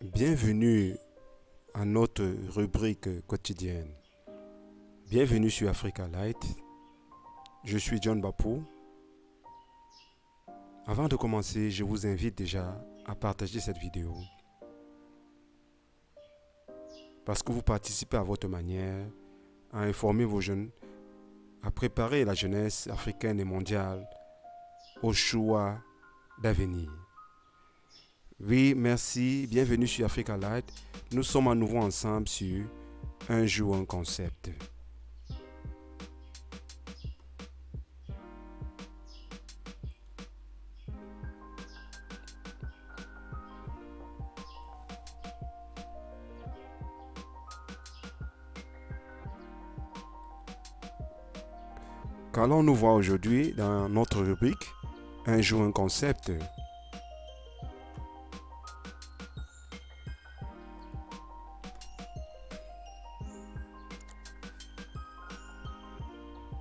Bienvenue à notre rubrique quotidienne. Bienvenue sur Africa Light. Je suis John Bapou. Avant de commencer, je vous invite déjà à partager cette vidéo parce que vous participez à votre manière à informer vos jeunes, à préparer la jeunesse africaine et mondiale au choix d'avenir. Oui, merci, bienvenue sur Africa Light. Nous sommes à nouveau ensemble sur Un jour un concept. Qu'allons-nous voir aujourd'hui dans notre rubrique Un jour un concept?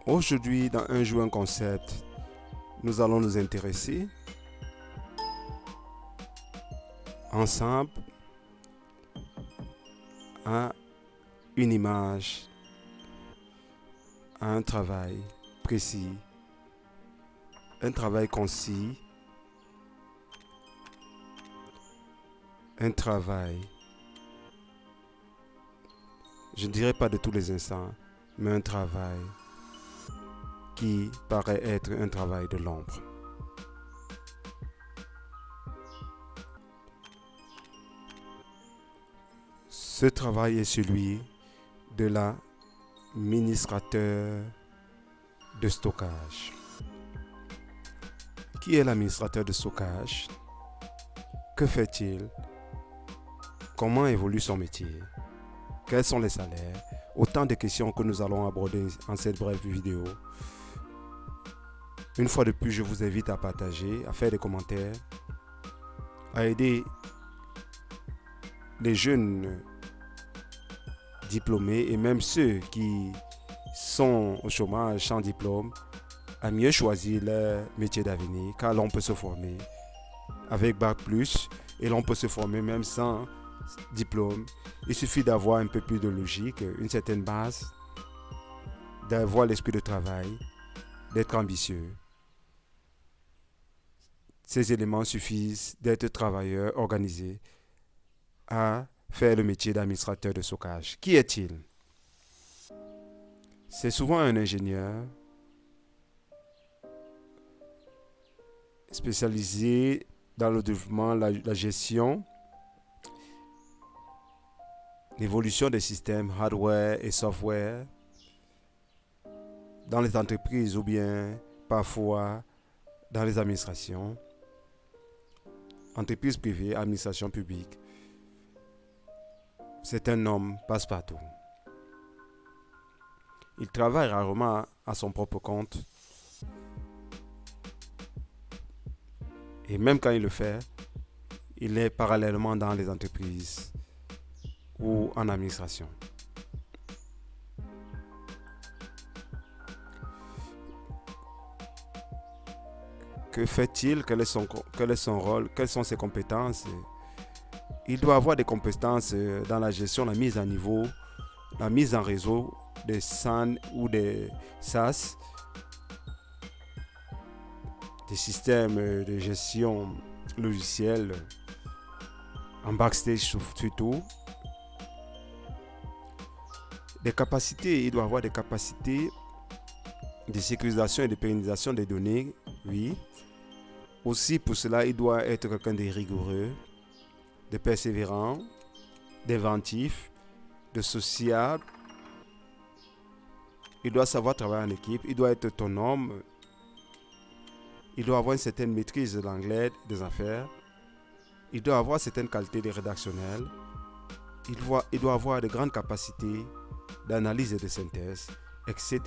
Aujourd'hui, dans Un jour un concept, nous allons nous intéresser ensemble à une image, à un travail précis, un travail concis, un travail, je ne dirais pas de tous les instants, mais un travail qui paraît être un travail de l'ombre. Ce travail est celui de l'administrateur de stockage. Qui est l'administrateur de stockage? Que fait-il? Comment évolue son métier? Quels sont les salaires? Autant de questions que nous allons aborder en cette brève vidéo. Une fois de plus, je vous invite à partager, à faire des commentaires, à aider les jeunes diplômés et même ceux qui sont au chômage sans diplôme à mieux choisir leur métier d'avenir, car l'on peut se former avec Bac+, et l'on peut se former même sans diplôme. Il suffit d'avoir un peu plus de logique, une certaine base, d'avoir l'esprit de travail, d'être ambitieux. Ces éléments suffisent d'être travailleur organisé à faire le métier d'administrateur de stockage. Qui est-il? C'est souvent un ingénieur spécialisé dans le développement, la gestion, l'évolution des systèmes hardware et software dans les entreprises ou bien parfois dans les administrations, entreprises privées, administration publique. C'est un homme passe-partout. Il travaille rarement à son propre compte. Et même quand il le fait, il est parallèlement dans les entreprises ou en administration. Que fait-il? Quel est son rôle? Quelles sont ses compétences? Il doit avoir des compétences dans la gestion, la mise à niveau, la mise en réseau des SAN ou des SAS, des systèmes de gestion logicielle en backstage surtout. Des capacités, il doit avoir des capacités de sécurisation et de pérennisation des données, oui. Aussi, pour cela, il doit être quelqu'un de rigoureux, de persévérant, d'inventif, de sociable. Il doit savoir travailler en équipe, il doit être autonome, il doit avoir une certaine maîtrise de l'anglais, des affaires, il doit avoir certaines qualités de rédactionnel, il doit avoir de grandes capacités d'analyse et de synthèse, etc.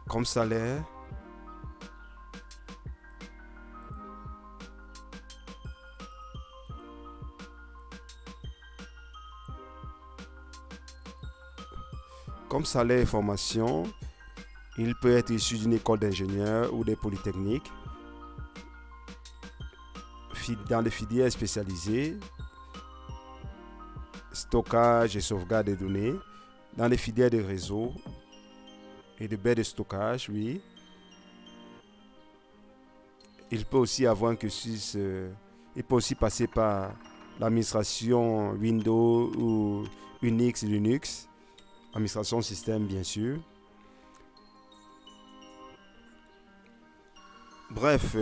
Comme salaire, Comme salaire et formation, il peut être issu d'une école d'ingénieur ou des polytechniques, dans des filières spécialisées, stockage et sauvegarde des données, dans les filières de réseau et de baies de stockage, oui. Il peut aussi avoir un cursus, il peut aussi passer par l'administration Windows ou Unix, Linux, administration système bien sûr. Bref,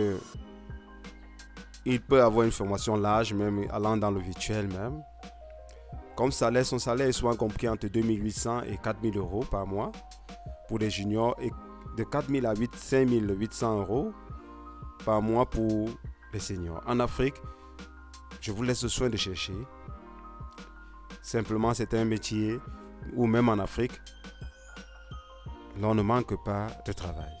il peut avoir une formation large, même allant dans le virtuel même. Comme salaire, son salaire est souvent compris entre 2800 et 4000 euros par mois pour les juniors et de 4000 à 5800 euros par mois pour les seniors. En Afrique, je vous laisse le soin de chercher. Simplement, c'est un métier où même en Afrique, l'on ne manque pas de travail.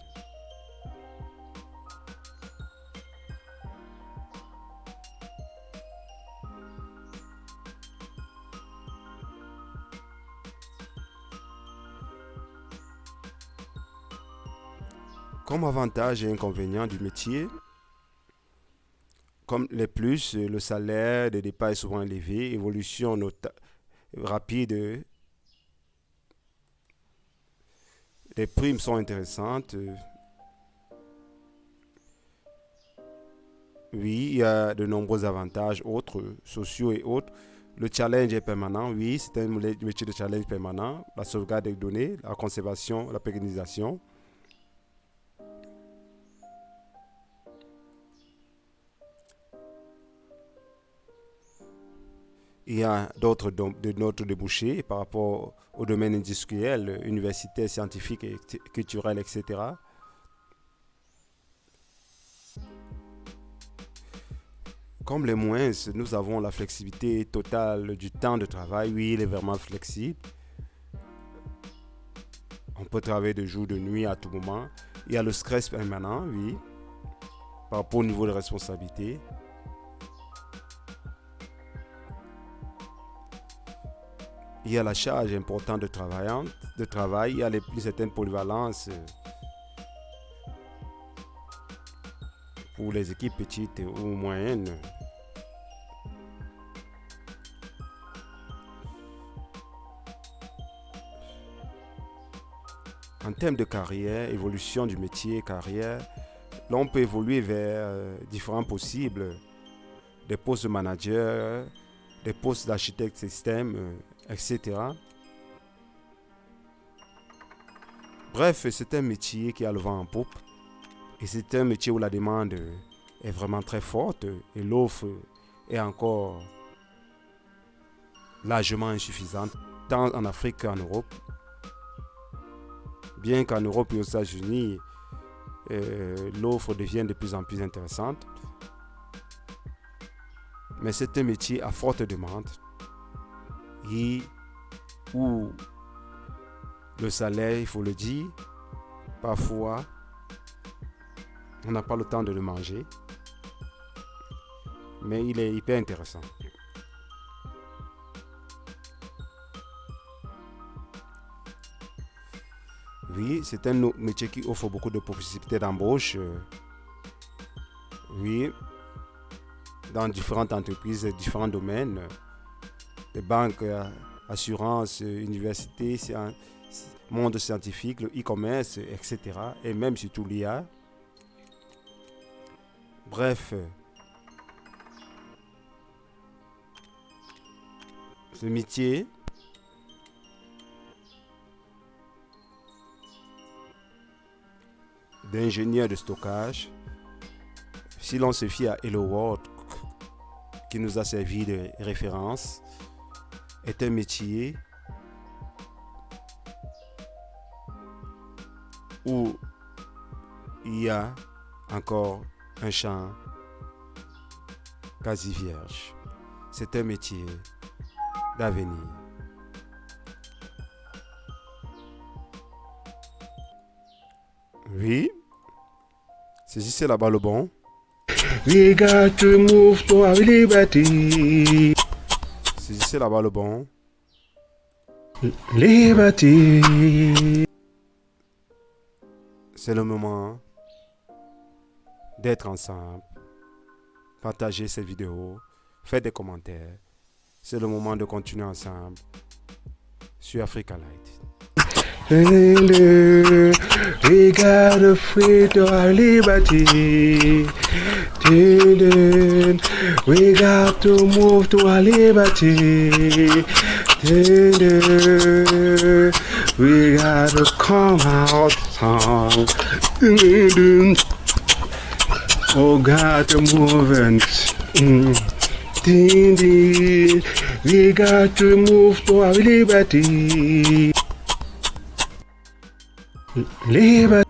Comme avantage et inconvénient du métier, comme les plus, le salaire de départ est souvent élevé, évolution rapide, les primes sont intéressantes. Oui, il y a de nombreux avantages autres, sociaux et autres. Le challenge est permanent, oui, c'est un métier de challenge permanent. La sauvegarde des données, la conservation, la pérennisation. Il y a d'autres débouchés par rapport au domaine industriel, universitaire, scientifique, et culturel, etc. Comme les moins, nous avons la flexibilité totale du temps de travail. Oui, il est vraiment flexible. On peut travailler de jour, de nuit, à tout moment. Il y a le stress permanent, oui, par rapport au niveau de responsabilité. Il y a la charge importante de travail, il y a une certaine polyvalence pour les équipes petites ou moyennes. En termes de carrière, évolution du métier, carrière, là on peut évoluer vers différents possibles, des postes de manager, des postes d'architecte système, etc. Bref, c'est un métier qui a le vent en poupe et c'est un métier où la demande est vraiment très forte et l'offre est encore largement insuffisante, tant en Afrique qu'en Europe. Bien qu'en Europe et aux États-Unis, l'offre devient de plus en plus intéressante. Mais c'est un métier à forte demande et où le salaire, il faut le dire, parfois, on n'a pas le temps de le manger. Mais il est hyper intéressant. Oui, c'est un métier qui offre beaucoup de possibilités d'embauche. Oui, dans différentes entreprises, différents domaines, les banques, assurances, universités, monde scientifique, le e-commerce, etc. Et même surtout l'IA. Bref, ce métier d'ingénieur de stockage, si l'on se fie à Hello World, qui nous a servi de référence, est un métier où il y a encore un champ quasi vierge. C'est un métier d'avenir. Oui, saisissez la balle au bon. We got to move to our liberty. Saisissez la balle au bon. Liberty. C'est le moment d'être ensemble, partager cette vidéo, faire des commentaires. C'est le moment de continuer ensemble sur Africa Light. We gotta free to our liberty. We got to move to our liberty. We gotta come out strong. Oh, got to move and we got to move to our liberty. Liberty.